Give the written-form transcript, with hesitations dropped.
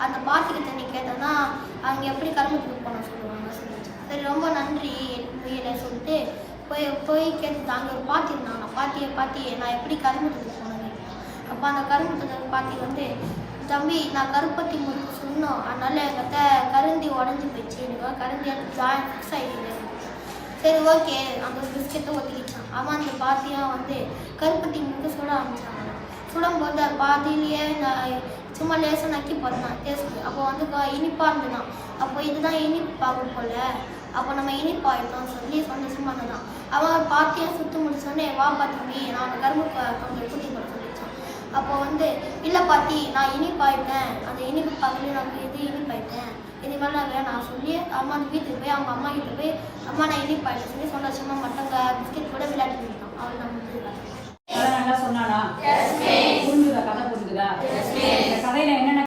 அந்த பாட்டிக்கிட்ட நீ கேட்டோன்னா அவங்க எப்படி கரும்பு தூக்கு பண்ண சொல்லுவாங்க சொல்லிச்சு. சரி ரொம்ப நன்றி முயலை சொல்லிட்டு போய் கேட்டு அங்கே ஒரு பாட்டி இருந்தாங்க. பாட்டி நான் எப்படி கரும்பு தூக்கு போனேன். அப்போ அந்த கரும்பு தூக்கு பாட்டி தம்பி நான் கருப்பட்டி முறுக்கு சொன்னோம், அதனால எங்கிட்ட கருந்தி உடஞ்சி போயிடுச்சு, எனக்கு கருந்தி ஜாயின் ஃபிக்ஸ் ஆகிடுது. சரி ஓகே அந்த பிஸ்கெட்டை ஒத்திக்கிச்சான். அவன் அந்த பாட்டியும் கருப்பட்டி முறுக்கு சுட ஆரம்பிச்சாங்க. சுடும்போது அது பாதியிலேயே நான் சும்மா லேசாக நக்கி பார்த்தேன் டேஸ்ட்டு. அப்போ இனிப்பாக இருந்துதான். அப்போ இதுதான் இனிப்பாகும் போல், அப்போ நம்ம இனிப்பாயிட்டோம் சொல்லி சந்தோஷமாக இருந்தான். அவன் பாட்டியும் சுற்றி முடிச்சோடனே வா பாத்தி நான் அந்த கரும்பு கொஞ்சம் கூட்டி போட சொல்லிச்சான். அப்போ இல்லை பாட்டி நான் இனிப்பாயிட்டேன், அந்த இனிப்பு பார்க்கல நான் இனிப்பாயிட்டேன், இனிமேல் நான் வேணாம் சொல்லி அம்மா வீட்டுக்கு போய் அவங்க அம்மா கிட்ட போய் அம்மா நான் இனிப்பாயிட்டேன் சொல்லி சந்தோஷமா மற்றவங்க பிஸ்கெட் கூட விளையாட்டு இருக்கான். அவள் நம்ம நல்லா சொன்னானா? புரிஞ்சுதா? கதை புரிஞ்சுதா? கதையில என்னென்ன